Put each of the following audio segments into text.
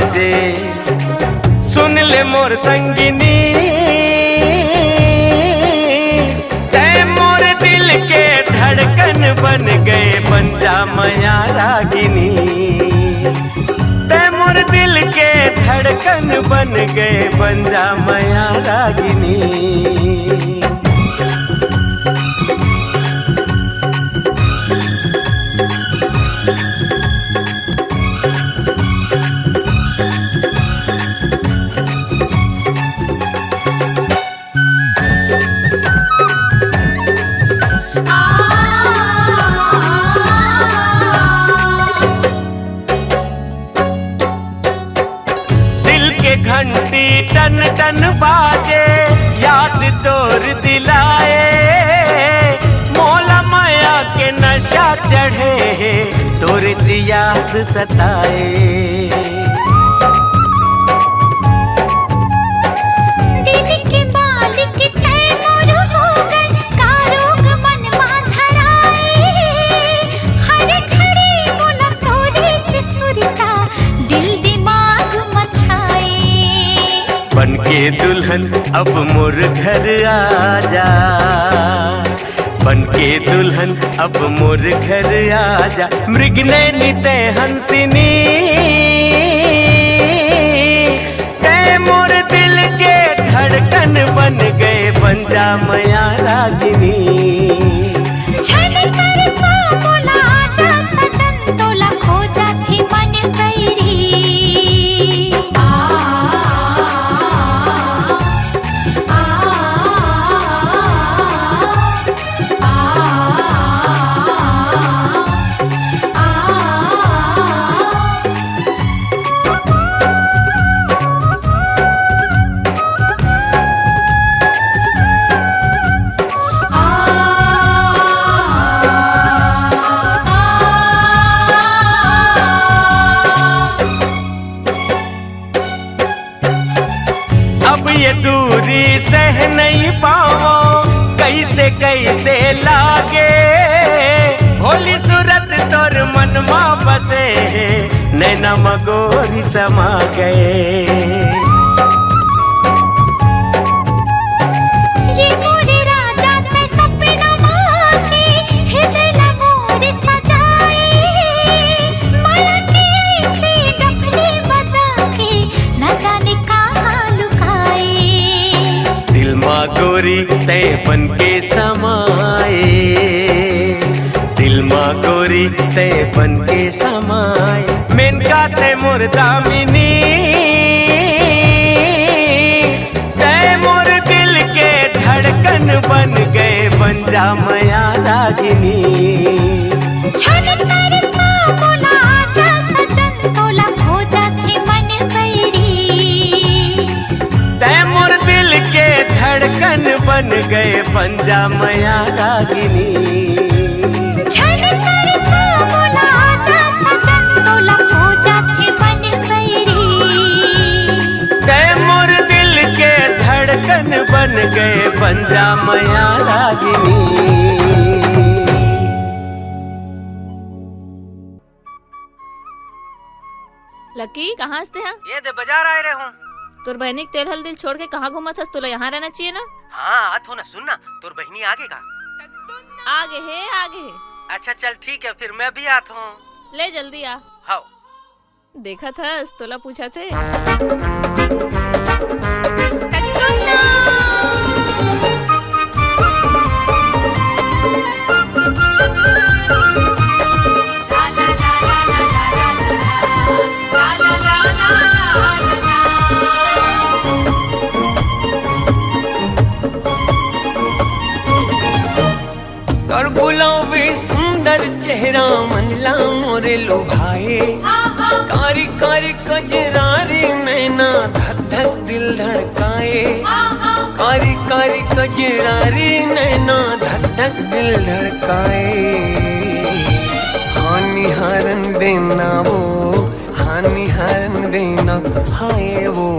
बाजे। सुन ले मोर संगिनी, तै मोर दिल के धड़कन बन गए, बन जा मैया रागिनी। तै मोर दिल के धड़कन बन गए, बन जा मैया रागिनी। घंटी टन टन बाजे, याद तोर दिलाए। मौला माया के नशा चढ़े, तोर याद सताए। दिल के मालिक तै मोर हो गए, कारोग मन माधराए। हर घड़ी बोला तोरे जसुरता, दिल दिमाग मचाए। बन के दुल्हन अब मोर घर आजा, बन के दुल्हन अब मोर घर आजा। मृग नैनी तै हंसिनी, तै मोर दिल के धड़कन बन गए, बन जा मैया रागिनी। तोला खोजा थी मन कैरी। ये दूरी सह नहीं पाओ, कैसे कैसे लागे। भोली सूरत तोर मन मां बसे, नैना मगोरी समा गए। ये मोरे राजा तै सपना माके, हिदल मोर सजाए। माया के ऐसे डफली बजा के, न जाने कहाँ लुकाए। दिल माँ गोरी तै बन के समाए, दिल माँ गोरी तै बन के समाए। मेनका तै मोर दामिनी, तै मोर दिल के धड़कन बन गए, बन जा मैया रागिनी। धड़कन बन गए, बन जा मैया रागिनी। छन कर सा बोला आजा सजन, तोला खोजा थे मन कैरी। तै मोर दिल के धड़कन बन गए, बन जा मैया रागिनी। लकी कहाँ से हैं? ये दे बाजार आए रहे हूँ। तोर बहनी के तेल हल्दी छोड़ के कहाँ घूमा था? तुला यहाँ रहना चाहिए ना। हाँ आत हो ना, सुन ना, तोर बहनी आगे का आगे है आगे है। अच्छा चल ठीक है, फिर मैं भी आत हूँ। ले जल्दी आ। हाँ देखा था तोला पूछा थे। और गुलाबी सुंदर चेहरा मनला मोरे लुभाए। कारी कारी कजरारी नैना धक धक दिल धड़काए। कारी कारी कजरारी नैना धक धक दिल धड़काए। हानि हरन देना वो, हानि हरन देना हाय वो,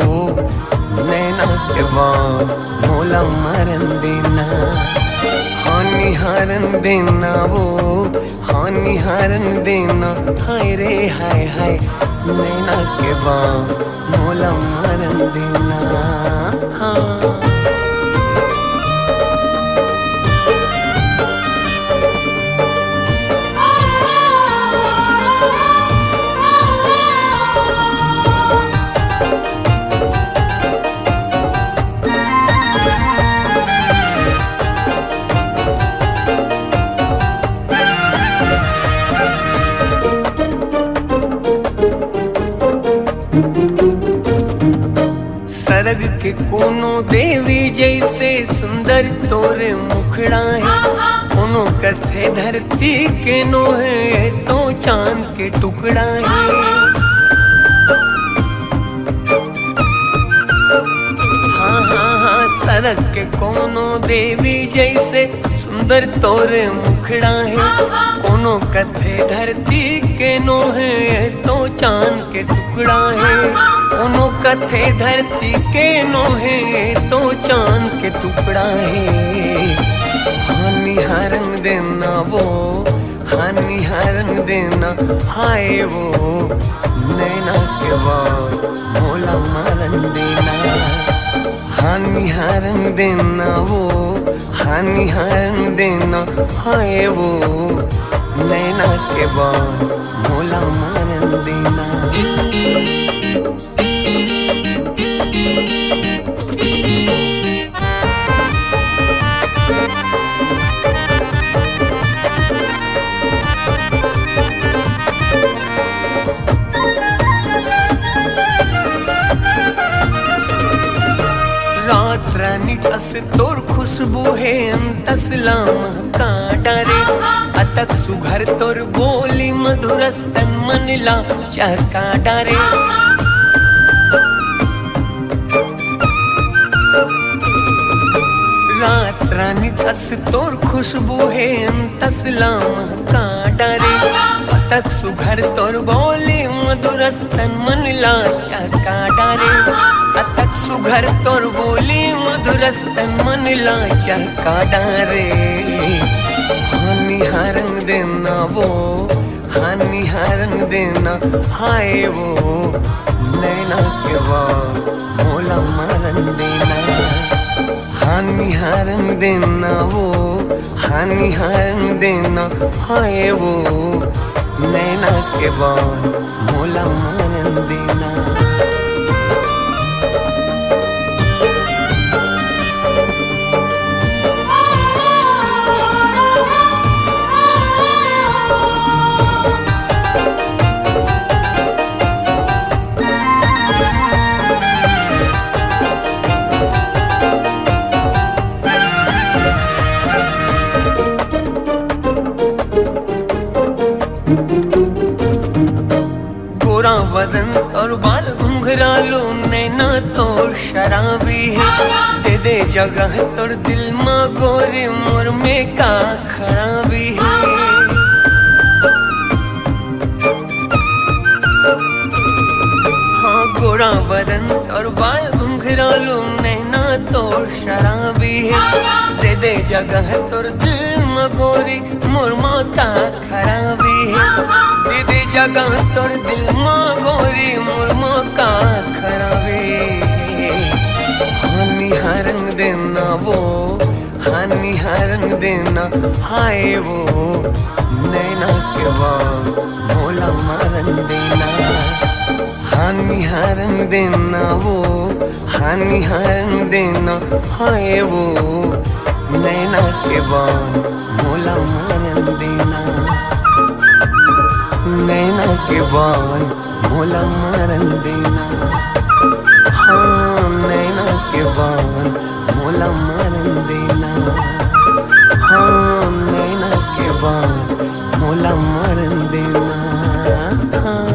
नैना के बाद मोला मरन देना। निहारन देना वो, हाँ निहारन देना, हाय रे हाय हाय नैना के बाम मोला मारन देना। हाँ सरग के कोनो देवी जैसे सुंदर तोरे मुखड़ा है, कोनो कथे धरती के नो है तो चांद के टुकड़ा है। हाँ हाँ हाँ सरग के कोनो देवी जैसे सुंदर तोरे मुखड़ा है, कोनो कथे धरती के नो है तो चांद के टुकड़ा है। कोनो कथे धरती के नो है तो चांद के टुकड़ा है। हाँ निहारन देना वो, हाँ निहारन देना, हाय वो नैना के बाल मोला मारन देना। हाँ निहारन देना वो, हाँ निहारन देना, हाय वो नैना के बाल मोला मारन देना। रात रानी कस तोर खुशबू है अंतसला महका डारे, अतक सुघर तोर बोली मधुर स्तन मनला चहका डारे। रात रानी कस तोर खुशबू है अंतसला महका डारे, अतक सुघर तोर बोली मधुर स्तन मनला चहका डारे। अतक सुघर तोर बोली मधुर स्तन मनला चहका डारे। हाँ निहारन देना वो, हाँ निहारन देना, हाय वो नैना के बाल मोला मारन देना। हाँ निहारन देना वो, हाँ निहारन देना, हाय वो नैना के बाल मोला मारन देना। गोरा बदन और बाल घुंघरालो नैना तोर शराबी है, दे दे जगह तोर दिल माँ गोरे मोर में का खराबी है। हाँ गोरा बदन और बाल घुंघरालो नैना तोर शराबी है, दे दे जगह तोर दिल माँ गोरी मोर माँ का खराबी है। दे दे जगह तोर दिल माँ गोरी मोर माँ का खराबी। हाँ निहारन देना वो, हाँ निहारन देना, हाय वो नैना के बाल मोला मारन देना। हाँ निहारन देना वो, हाँ निहारन देना, हाय वो नैना के बाल मोला मारन देना। नैना के बाल मोला मारन देना। हाँ नैना के बाल मोला मारन देना। हाँ नैना के बाल मोला मारन देना। हाँ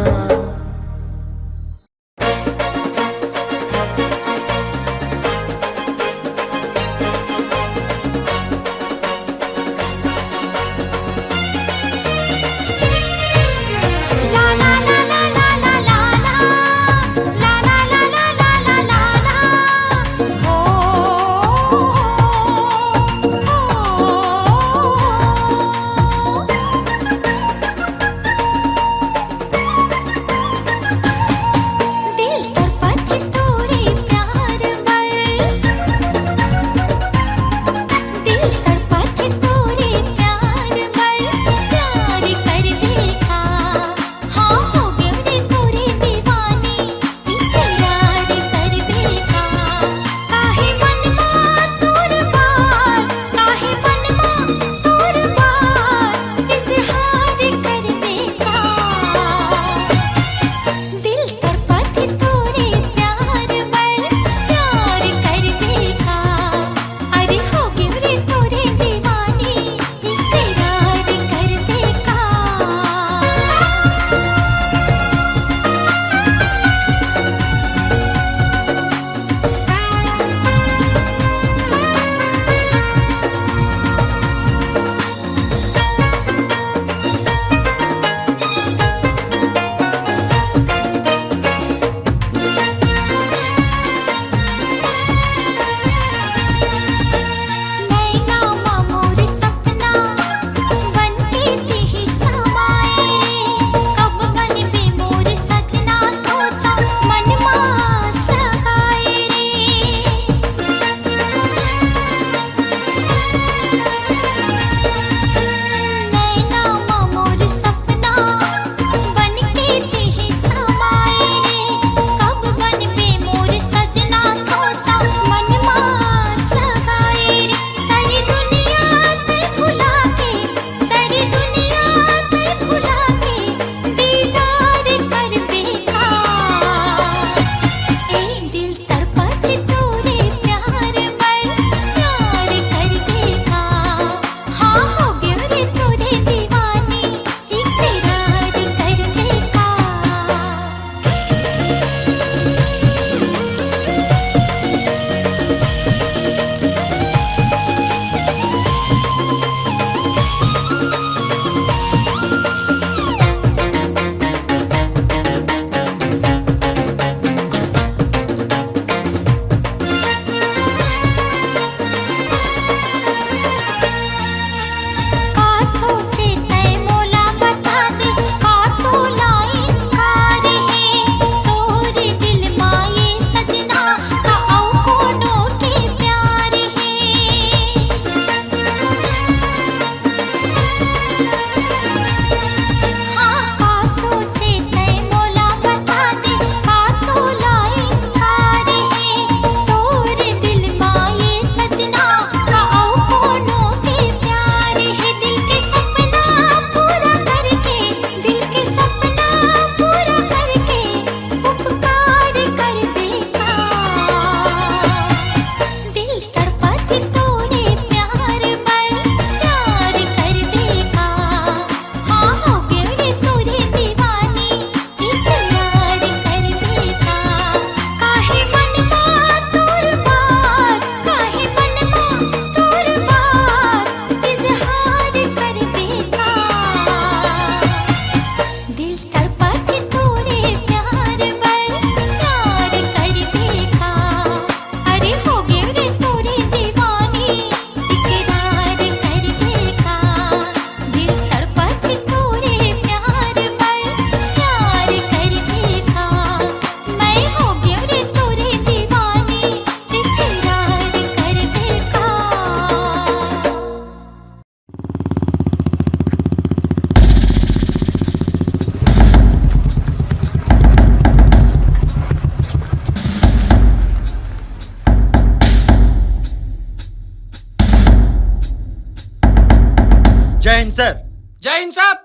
जय हिंद सर। जय हिंद साहब।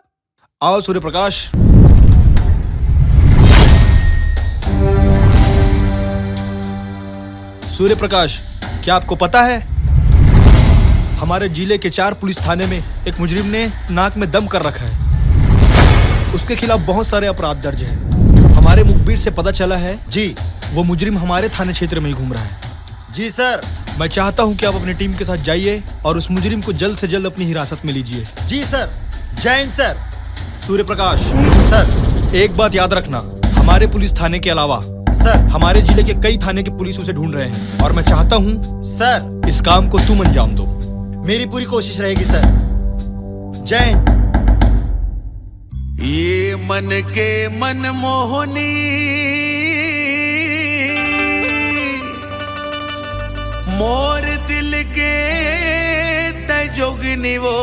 आओ सूर्य प्रकाश। सूर्य प्रकाश, क्या आपको पता है हमारे जिले के 4 पुलिस थाने में एक मुजरिम ने नाक में दम कर रखा है। उसके खिलाफ बहुत सारे अपराध दर्ज हैं। हमारे मुखबिर से पता चला है जी, वो मुजरिम हमारे थाने क्षेत्र में ही घूम रहा है। जी सर। मैं चाहता हूं कि आप अपनी टीम के साथ जाइए और उस मुजरिम को जल्द से जल्द अपनी हिरासत में लीजिए। जी सर। जय हिंद सर। सूर्य प्रकाश सर। एक बात याद रखना, हमारे पुलिस थाने के अलावा सर हमारे जिले के कई थाने के पुलिस उसे ढूंढ रहे हैं और मैं चाहता हूं सर इस काम को तुम अंजाम दो। मेरी पूरी कोशिश रहेगी सर। जय हिंद। ये मन के मन मोहनी मोर दिल के तजोगनी वो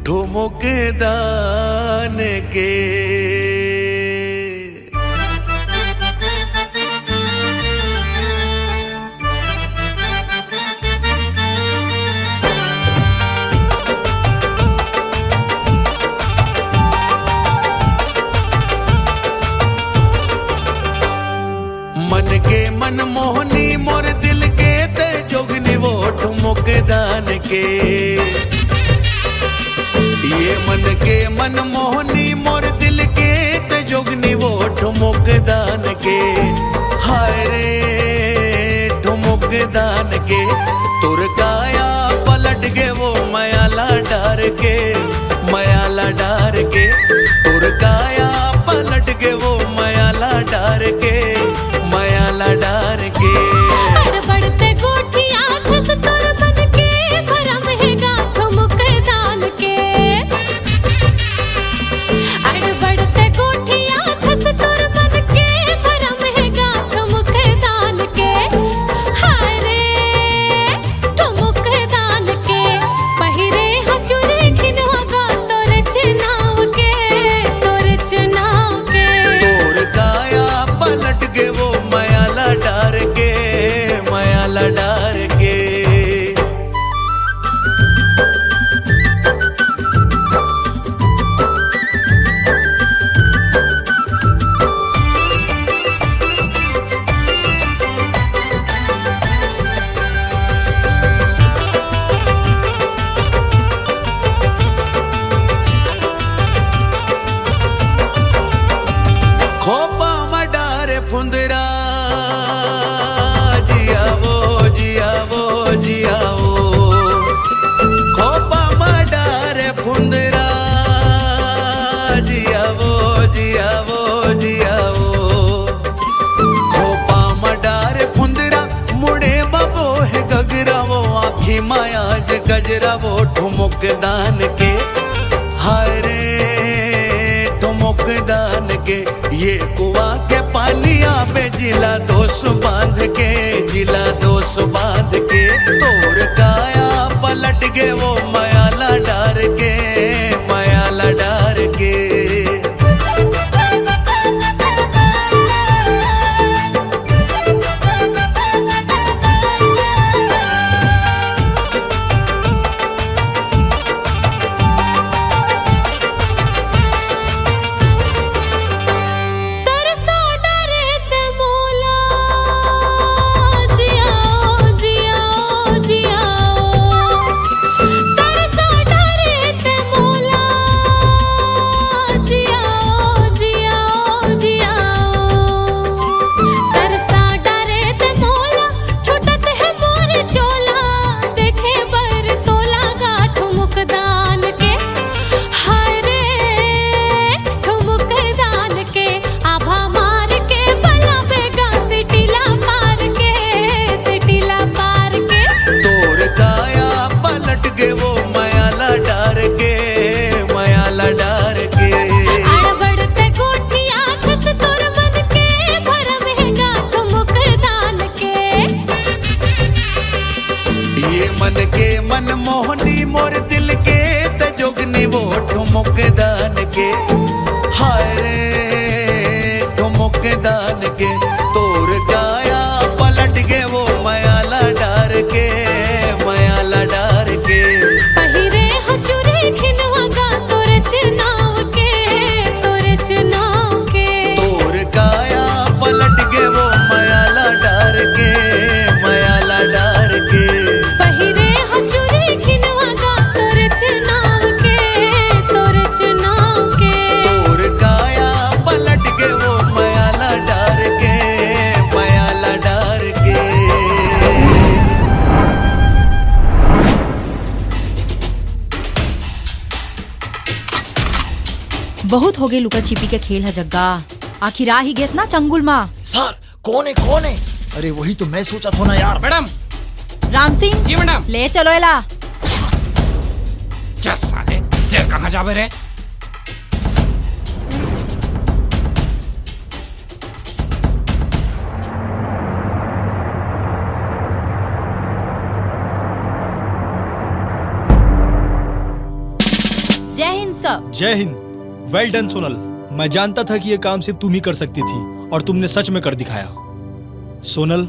ठुमुक दान के मन के मन मोहनी मोर दिल के ते जोगनी वो ठुमुक दान के। ये मन के मन मोहनी मोर दिल के ते जोगनी वो ठुमुक दान के। हाय रे ठुमुक दान के तुर काया पलट के वो मयाला डार के, मयाला डार के तुर काया पलट के वो मयाला डार के, मयाला डार के। बढ़ते गोठिया धस तोर मन के भरम है गाठो मुख दान के। बढ़ते गोठिया धस तोर मन के भरम है गाठो मुख दान के। हाय रे ठुमुक दान के पहिरे हचुरे खिनवा गा तोर चुनाव के, तोर चुनाव के। तोर काया पलट के वो मयाला डार के, मयाला डार के। खोपा मडारे फुंदरा जिया वो जिया वो जिया वो। खोपा मडारे फुंदरा जिया वो जिया वो जिया वो। खोपा मडारे फुंदरा मुड़े बबो है गगरा वो आँखी माया ज गजरा वो ठुमुक दान के। हाय रे ठुमुक दान के ये कुआ के पानिया पे जिला दोष बांध के, जिला दोष बांध के तोर काया पलट के वो मयाला डार के, मयाला डार के। तरसा डरे ते मोला जियाओ जियाओ जियाओ। तरसा डरे ते मोला जियाओ जियाओ जियाओ। तरसा डरे ते मोला छुटत है मोर चोला देखे बर तोला गाठो मुख दान के। हाय रे ठुमुक दान के आभा मार के बला बेगा सिटिला पार के, सिटिला पार के। तोर काया पलट के वो मयाला डार के, मयाला डार के। बढ़ते गोठिया धस तोर मन के भरम है गाठो मुख दान के। ये मन के मन मोहनी मोर दिल के तजोगनी वो ठुमुक दान के। हाय रे ठुमुक दान के तोर काया पलट के वो मयाला डार के, मयाला डार बहुत हो गए लुका छिपी के खेल है जग्गा। आखिर आ ही गेस ना चंगुल माँ। सर कौन है? अरे वही तो मैं सोचा था ना यार। मैडम। राम सिंह जी मैडम। ले चलो एला। चल साले ते कहाँ जावे रे? जय हिंद सर। जय हिंद। वेल डन सोनल। मैं जानता था कि ये काम सिर्फ तुम ही कर सकती थी और तुमने सच में कर दिखाया। सोनल,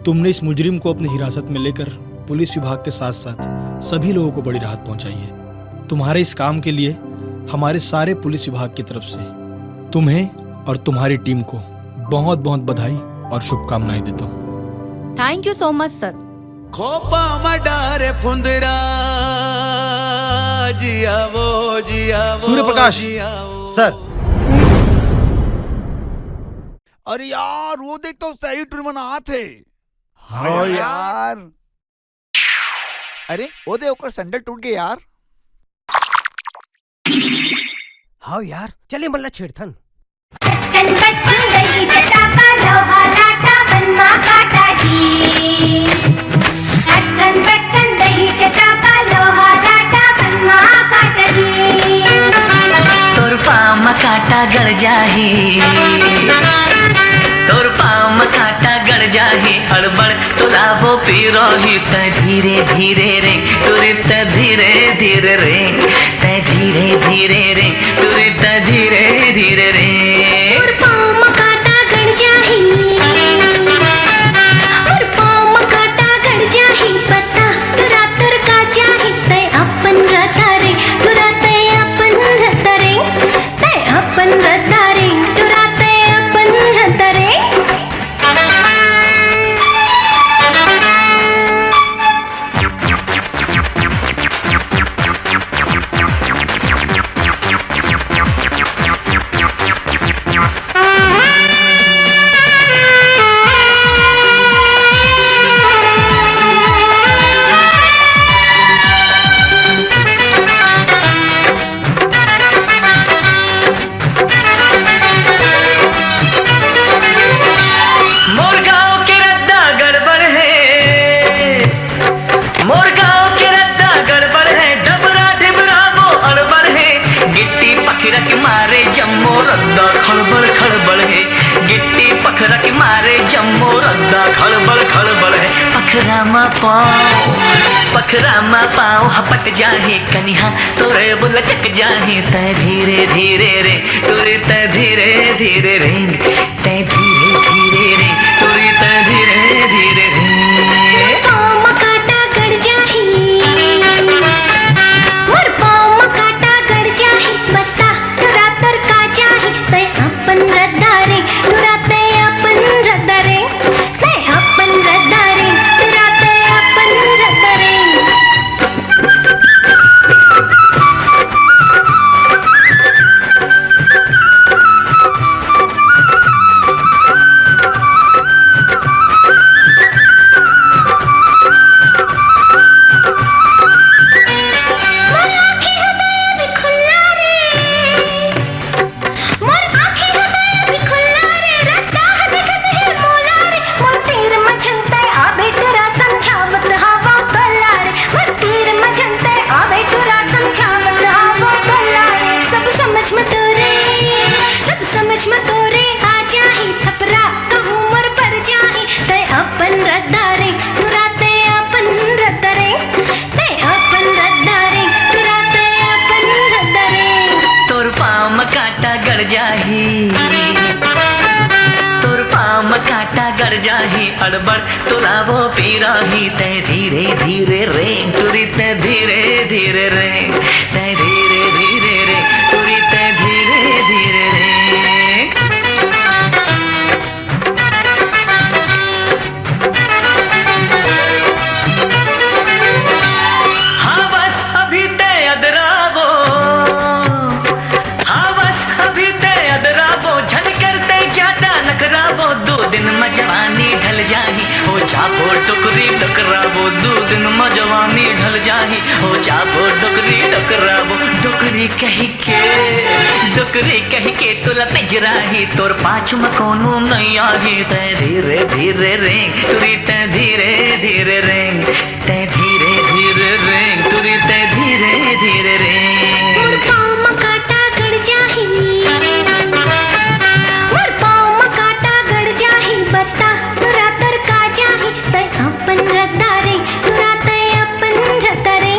तुमने इस मुजरिम को अपनी हिरासत में लेकर पुलिस विभाग के साथ साथ सभी लोगों को बड़ी राहत पहुंचाई है। तुम्हारे इस काम के लिए हमारे सारे पुलिस विभाग की तरफ से तुम्हें और तुम्हारी टीम को बहुत बहुत बधाई और शुभकामनाएं देता हूँ। थैंक यू सो मच सर। खोपा मडारे फुंदरा जिया वो सूर्य प्रकाश सर। अरे यार वो देख तो सही टूर्नामेंट हाथ है। हाँ यार। अरे वो देख ओकर सैंडल टूट गए यार। हाँ यार चले मल्ला छेड़थन। तोर पाँव में कांटा गड़ जाही, तोर पाँव में कांटा गड़ जाही, अड़बड़ तो लाभो पीरोही त धीरे धीरे रे तुरी त धीरे धीरे रे त धीरे धीरे रे तुरी त धीरे धीरे रे। और पाँव में कांटा गड़ जाही, और पाँव में कांटा गड़ जाही, पता तुरा तुर का जाही, तय अपन रता रे तुरा तय अपन रता रे, तय अपन रता रे तुरा तय अपन रता रे। मोर गाँव के रद्दा गड़बड़ है, मोर गाँव के रद्दा गड़बड़ है, डबरा डिबरा वो अड़बड़ है, गिट्टी पखरा के मारे जम्मो रद्दा खड़बड़ खड़बड़ है, गिट्टी पखरा के मारे जम्मो रद्दा खड़बड़ खड़बड़ है। पखरा मा पाँव हपट जाही कनिहा तोरे बुलचक जाही तय धीरे धीरे रे तुरी त धीरे धीरे रे तय धीरे धीरे रे तुरी त धीरे धीरे रे। पाँव में कांटा गड़ जाही, और पाँव में कांटा गड़ जाही, बता तुरा तुर का जाही, तय अपन रद्दा रे तुरा तय अपन रद्दा रे, तय अपन रद्दा रे तुरा तय अपन रद्दा रे। तोर पाँव में कांटा गड़ जाही, तोर पाँव में कांटा गड़ जाही, अड़बड़ तो लाभो पीराही तय धीरे धीरे रे तुरी त धीरे धीरे रे तय धीरे धीरे रे तुरी त धीरे धीरे रे। हाँ बस अभी तय अदरावो, हाँ बस अभी तय अदरावो, झल करते क्या नकरावो, 2 दिन में जवानी ढल जाही, हो चापो टुकरी टकरावो, 2 दिन में जवानी ढल जाही, हो चापो टुकरी टकरावो, डुकरी कही के तुला पिजराही तोर पाछ में कोनो नहीं आही ते धीरे धीरे रेंग तुरी ते धीरे धीरे रेंग ते धीरे धीरे रेंग तुरी ते धीरे धीरे रेंग मोर पाँव में कांटा गड़ जाही मोर पाँव में कांटा गड़ जाही बता तुरा तर का जाही ते अपन रद्दा रे तुरा ते अपन रद्दा रे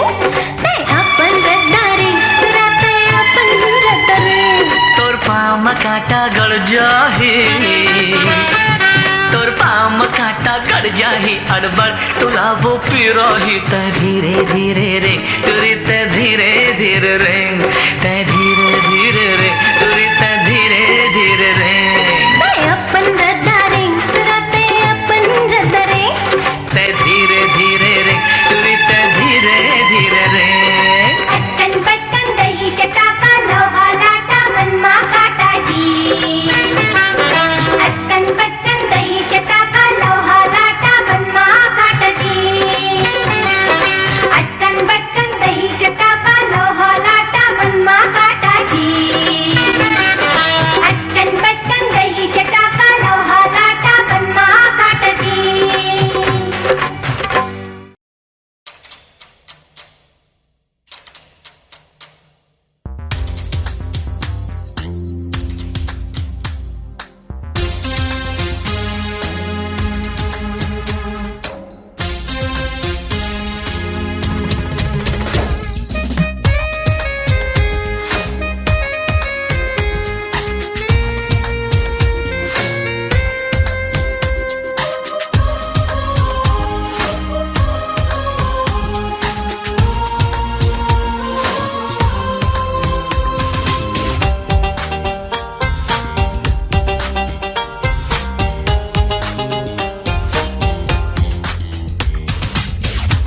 ते अपन रद्दा रे तुरा ते अपन रद्दा रे तोर पाँव में कांटा गड़ जाही तोर पाँव में कांटा गड़ जाही अड़बड़ तुला वो पिरोही ते धीरे धीरे रे तुरी ते धीरे धीरे रेंग ते धीरे धीरे रे तुरी ते धीरे धीरे रेंग ते अपन रद्दा रे तुरा ते अपन रद्दा रे ते धीरे धीरे रे तुरी ते धीरे धीरे रेंग अट्टन बट्टन दही चटाका लोहा लाटा मनमा काटा जी अट्टन बट्टन दही चटाका लोहा लाटा मनमा काटा जी अट्टन बट्टन दही चटाका लोहा लाटा मनमा काटा जी अट्टन बट्टन दही चटाका लोहा लाटा मनमा काटा जी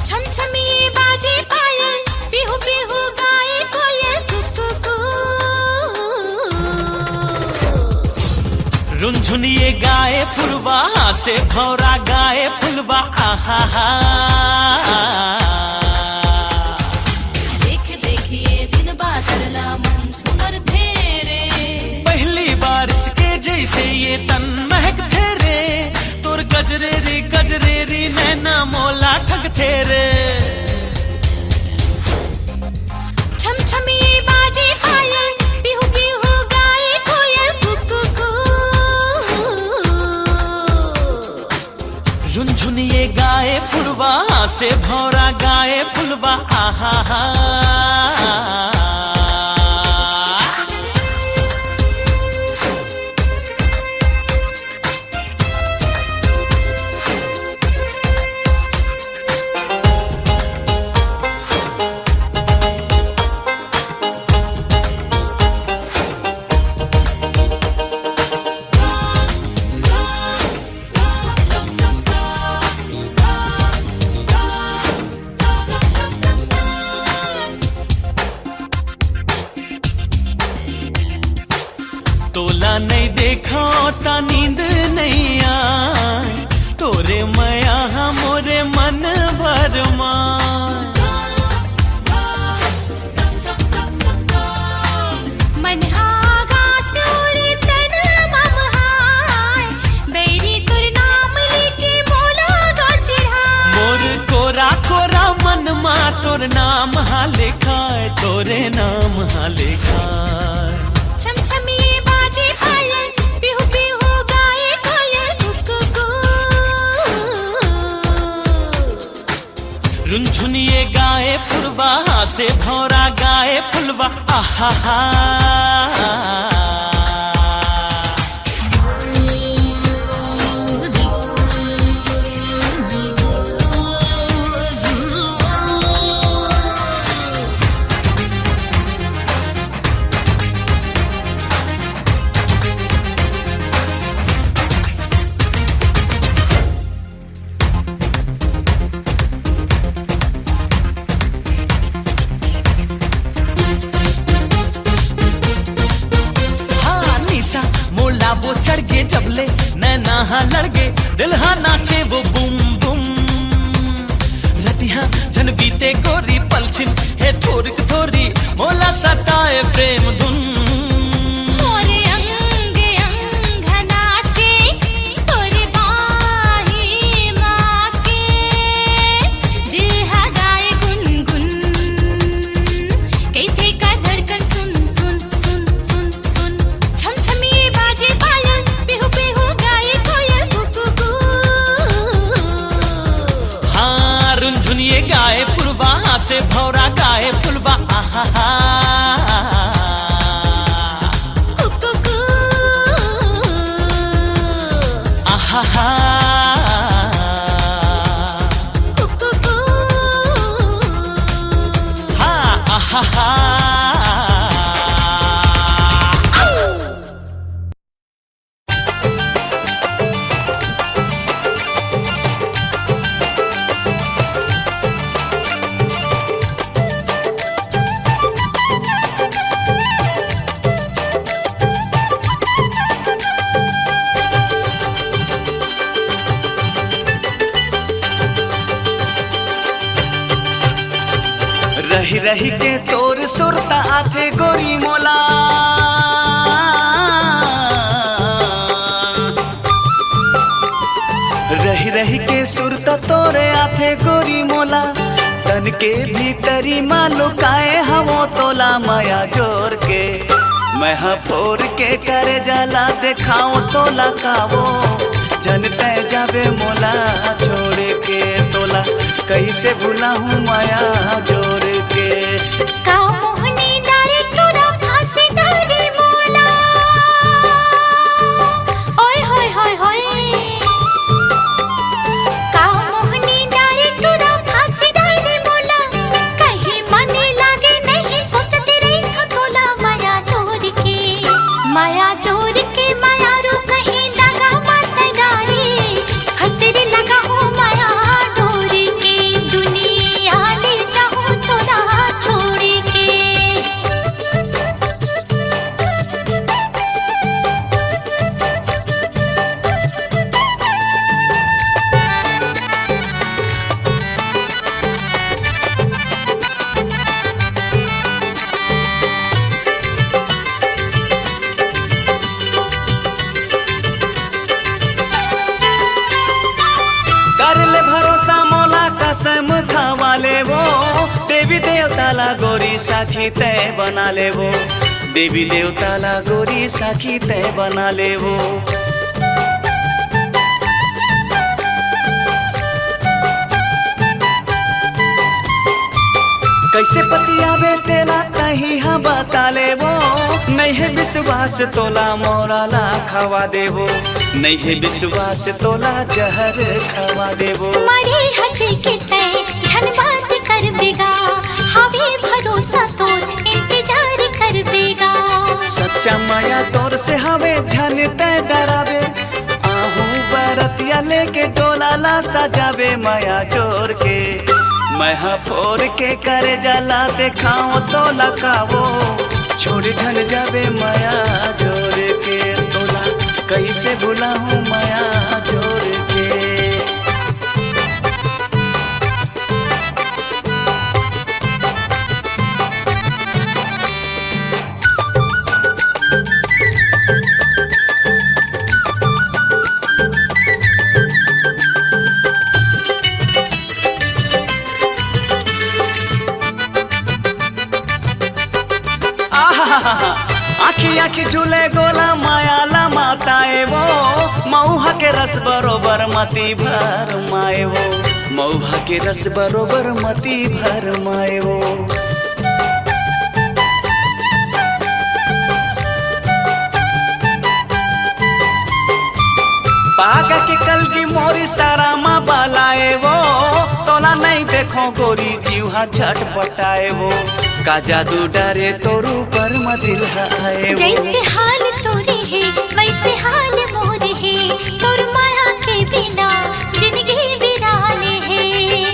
छमछमिए बाजे पायल बिहू बिहू गाए कोयल कुकू रुनझुनिए गाए फुलवा से भौरा गाए फुलवा आहा हा देख देखिए दिन बादलना मन झूमर तेरे पहली बारिश के जैसे ये तन महक थे रे तोर गजरे रे नैना मोला ठग थे रे छमछमिए बाजे पायल बिहू बिहू गाए कोयल कुकू रुनझुनिए गाए फुलवा से भौरा गाए फुलवा आहा हा तोला नहीं देखा ता नींद नहीं आए तोरे मया मोरे मन भर मन हागा सोड़ी तन मम हाय बेरी तुर नाम लेके मोला गा चिढ़ा मोर कोरा कोरा मन मा तोर नाम हा लिखाए तोरे नाम हा लिखाए छमछमिए बाजे पायल बिहू बिहू गाए कोयल कुकू रुनझुनिए गाए फुलवा से भौरा गाए फुलवा आहा हा वो चढ़ के जबले नैना हा लड़गे दिल हा नाचे वो बुम बुम रतिहा जन बीते गोरी पलछिन हे थोरिक थोरी मोला सा भौरा गाए फुलवा आहा आहा हा आहा रही रही के तोर सुरता आथे गोरी मोला रही रही के सुरता तोरे आथे गोरी मोला तन के भीतरी मालो काए हमो तोला माया जोर के मैं फोर के करे जाला देखाओ तोला कावो जनते जावे मोला छोड़ के तोला कैसे भूला हूँ माया जोड़ के का मोहनी डारे टूरा फांसी डारे मोला ओए होए होए होए का मोहनी डारे टूरा फांसी डारे मोला कहीं मने लागे नहीं सोचते रही तो तोला माया जोड़ के माया जोड़ के माया रू कहीं लगा मत डारे हंसरी लगा हो माया डोरी के दुनिया ले जाऊं तोला छोड़ के कर ले भरोसा मोला कसम खावा ले वो देवी देवता ला गोरी साखी तय बना ले वो देवी देवता ला गोरी साखी तय बना ले वो कैसे पतियावे तेला कहीं हम बता ले वो नहीं है विश्वास तोला मोरा ला खवा देवो नहीं है विश्वास तोला जहर खवा देवो मरे हजे के तय झन बात कर बेगा हवे भरोसा तोर इंतजार कर बेगा सच्चा माया तोर से हवे झन तय डरावे आहू बरतिया लेके डोला ला सजावे माया जोर के मैं फोर के करे जाला देखाओ तो लकावो छोड़ झल जावे माया जोर के तोला कैसे भूला हूँ माया जोर के आखी आखी झूले गोला माया ला माताए वो मऊहा के रस बरोबर मती भर माए वो मऊहा के रस बरोबर मती भर माए वो पागा के कलगी मोरी सारा माँ बालाए वो तोला नहीं देखो गोरी जीवा झटपटाए वो का जादू डरे तोरू पर मदिल आए जैसे हाल तोरे है वैसे हाल मोरे है तोर माया के बिना जिंदगी बिराले है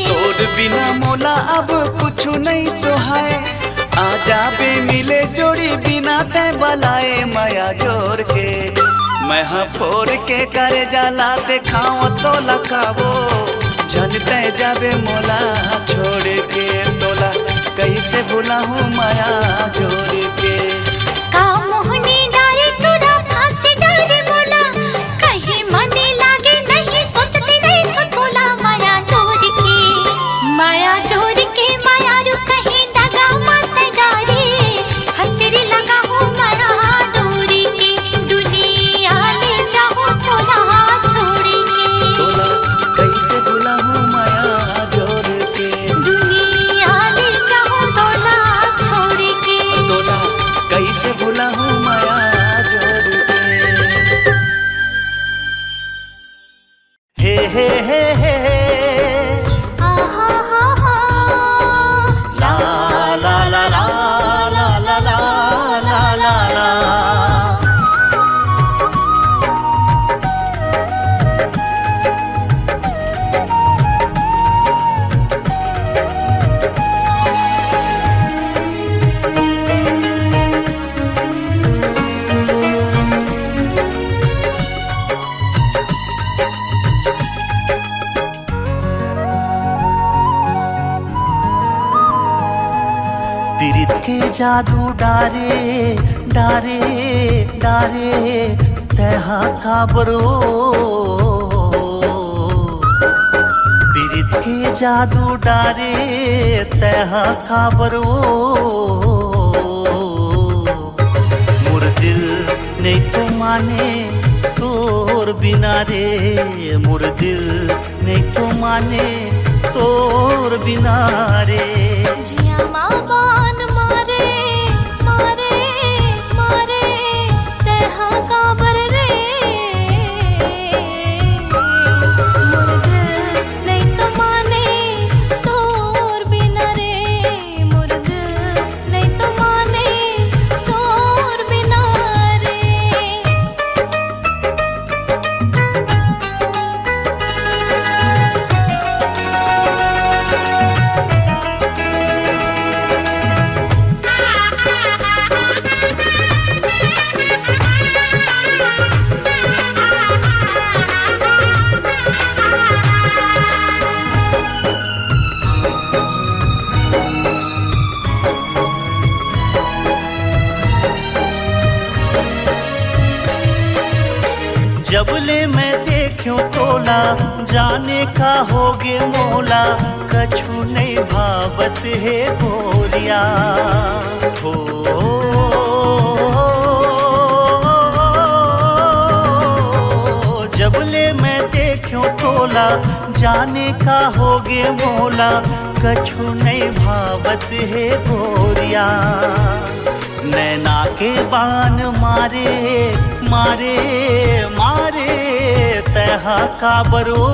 तोर बिना मोला अब कुछ नहीं सोहाए आजा बे मिले जोड़ी बिना ते बलाए माया जोर के मैं फोर के करे जाला देखाओ तो लकावो जनते जावे मोला छोड़ के तोला कैसे भूला हूँ माया जोड़ के का मोहनी डारे टूरा फांसी डारे मोला कहीं मने लागे नहीं सोचते रही तो तोला माया जोड़ के माया रू कहीं दगा मत डारे हंसरी लगा हूँ माया डोरी के दुनिया ले जाऊँ तोला छोड़ के तोला कैसे भूला हूँ माया जोड़ के दुनिया ले के जादू डारे डारे डारे तहा काबरो पीरित के जादू डारे तहा काबरो मोर दिल नहीं तो माने तोर बिना रे मोर दिल नहीं तो माने तोर बिना रे जिया माँ बान मारे मारे मारे तहा काबर रे मोर दिल नहीं तो माने तोर बिना रे मोर दिल नहीं तो माने तोर बिना रे जबले मैं देखूं तोला जाने का होगे मोला कछु नहीं भावत है गोरिया हो जबले मैं देखूं तोला जाने का होगे मोला कछु नहीं भावत है गोरिया नैना के बाण मारे मारे मारे तहा काबरो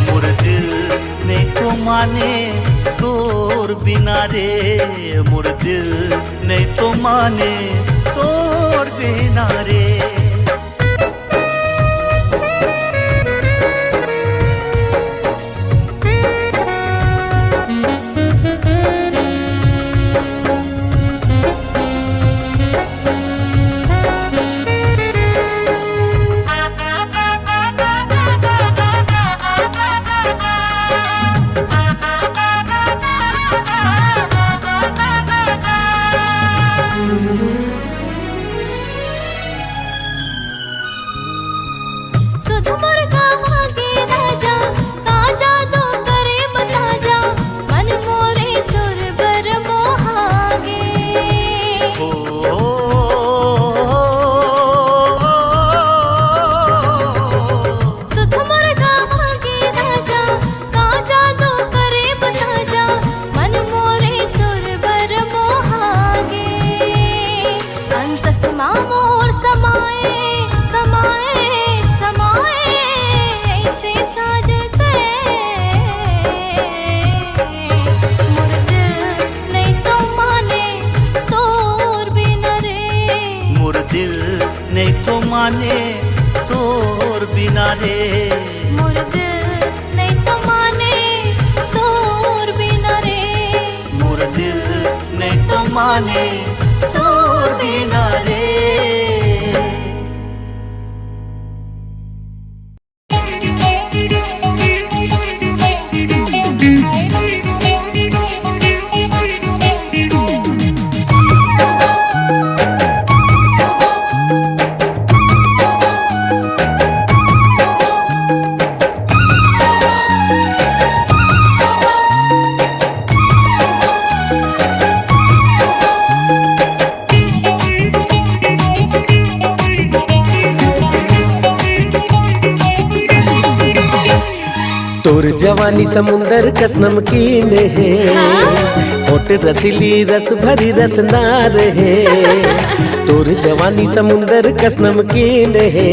मोर दिल नहीं तो माने तोर बिना रे मोर दिल नहीं तो माने तोर बिना रे सुध मुर्गा भागे राजा ताजा दो करे बता जा मन मोरे दुर्बर मोहागे सुध मुर्गा भागे राजा ताजा दो करे बता जा मन मोरे दुर्बर मोहागे अंतस माँ मोर समाए समाए समाए ऐसे साजते मोर दिल नहीं तो माने तोर बिना रे मोर दिल नहीं तो माने तोर बिना रे मोर दिल नहीं तो माने तोर बिना रे मोर दिल नहीं तो माने तोर बिना रे तोर जवानी समुंदर कस नमकीन है होठ रसीली रस भरी रसनार है तोर जवानी समुंदर कस नमकीन है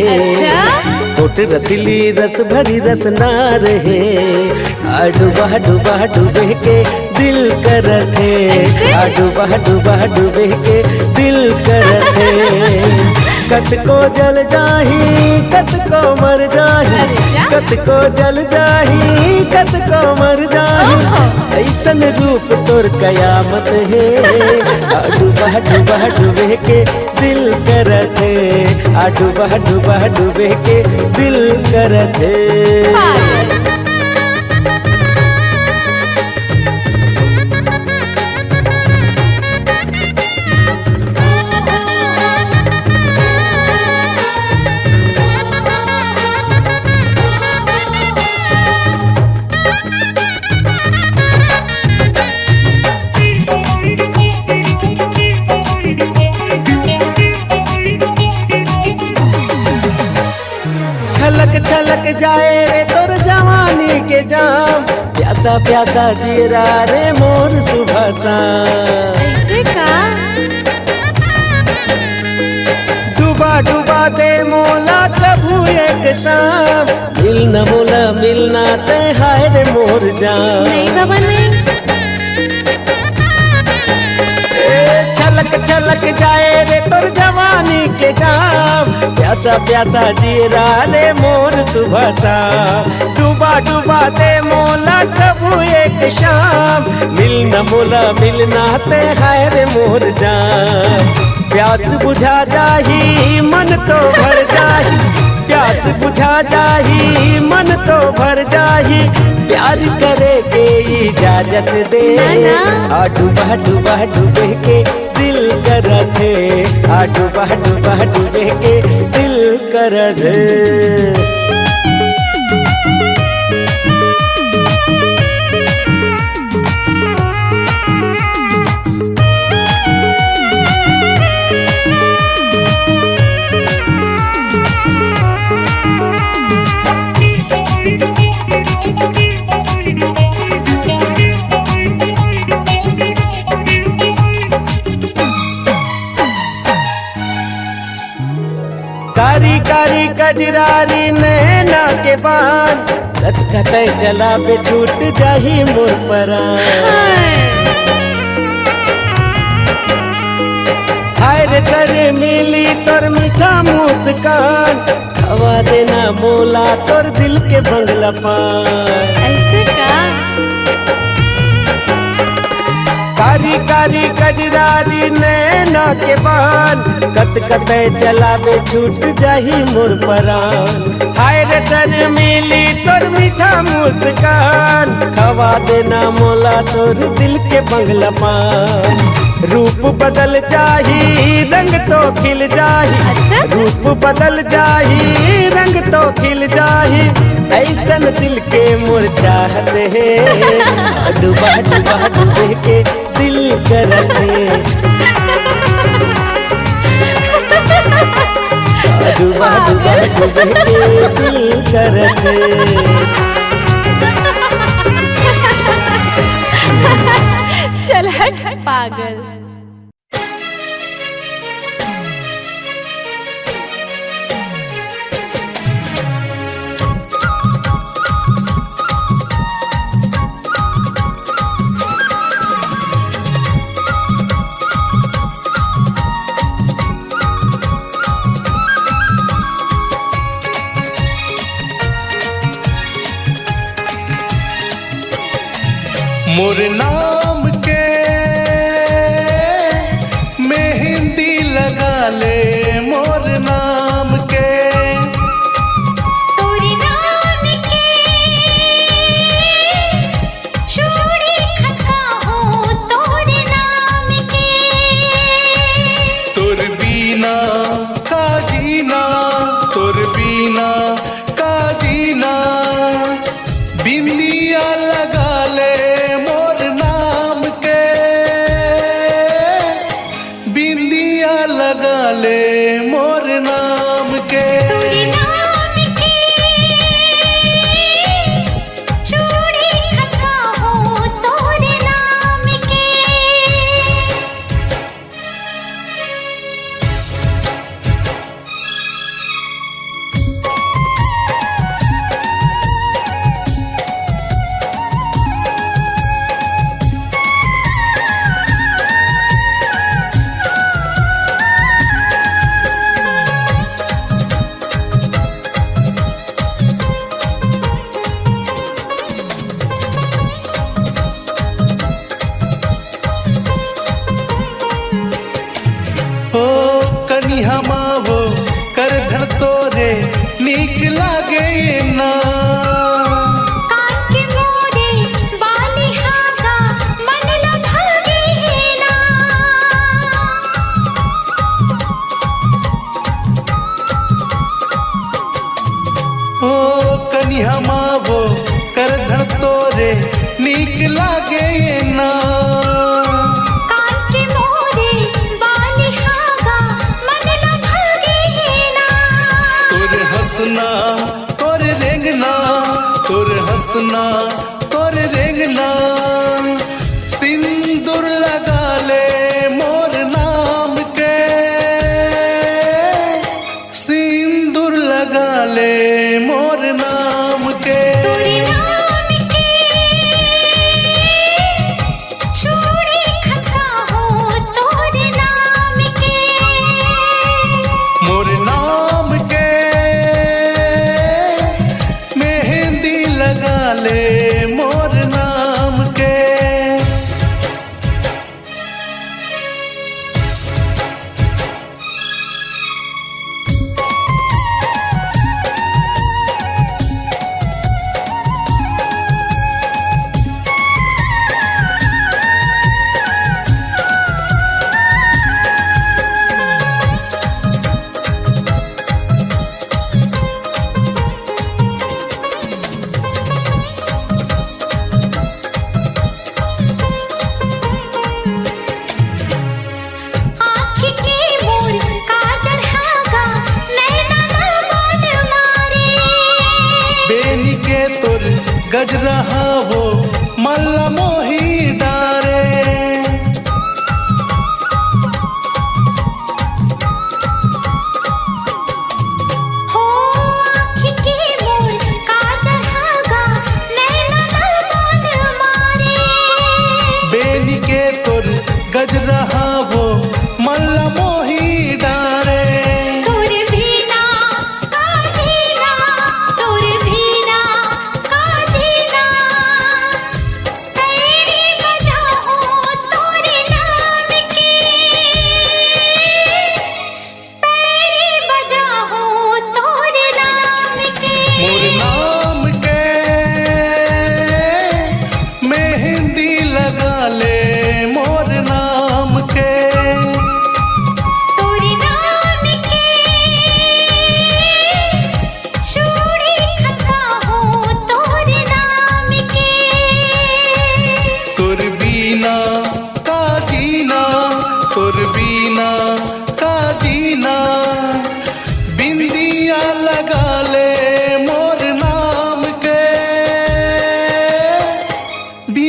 होठ रसीली रस भरी रसनार है डूबा डूबा डूबे के दिल करते डूबा डूबा डूबे के दिल करते कत को जल जाही कत को मर जाही कत को जल जाही कत को मर जाही ऐसन रूप तोर कयामत है डूबा डूबा डूबे के दिल करते डूबा डूबा डूबे के दिल करते जाए रे तोर जवानी के जाम, प्यासा प्यासा जीरा रे मोर सुबह शाम। ऐसे का डूबा डूबा दे मोला कभू एक शाम, मिलना मोला मिलना ते हाय रे मोर जान। नहीं बाबा नहीं। छलक छलक जाए रे तोर जवानी के जाम, प्यासा प्यासा जीरा रे मोर सुबह शाम। डूबा डूबा दे मोला कबू एक शाम, मिलना मोला मिलना ते हाय रे मोर जान। प्यास बुझा जाही मन तो भर जाही, प्यास बुझा जाही मन तो भर जाही, प्यार करे के इजाजत दे। आ डूबा डूबा डूबे के दिल करत है, आ डूबा डूबा डूबे के दिल करत है। कारी कारी कजरारी नैना के बान, कत कतई चला पे छूट जाही मोर परान। हाय रे सर मिली तोर मीठा मुस्कान, हवा देना मोला तोर दिल के बंगला पान। ऐसे का कारी कारी कजरारी नैना के बान, कत कते चलावे छूट जाही मोर परान। हाय रे सर मिली तोर मीठा मुस्कान, खवा देना मोला तोर दिल के बंगला पान। रूप बदल जाही रंग तो खिल जाही, अच्छा? रूप बदल जाही रंग तो खिल जाही, ऐसन दिल के मोर चाहते हैं। डूबा डूबा डूबे के दिल करते, डूबा डूबा डूबे के दिल करते। चल हट पागल। मोर नाम के मेहंदी लगा ले, मोर नाम के तोरे नाम के चूड़ी खनका हो, तोरे नाम के तोर बीना का जीना, तोर बीना का जीना, बिंदिया लगा ले मोर नाम के, बिंदिया लगा ले मोर नाम के। तोरे नाम के चूड़ी खनका हो, तोरे नाम के ओ कनिहा मावो कर धर तोरे नीक लागे ना, कान के मोरे बाली हागा मन ला भागे ना। ओ कनिहा मावो कर धर तोरे नीक लागे ना, कान के मोरे बाली हागा मन ला भागे ना। तोर हंसना तोर रेंग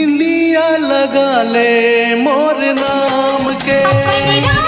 बिंदिया लगा ले मोर नाम के। अपने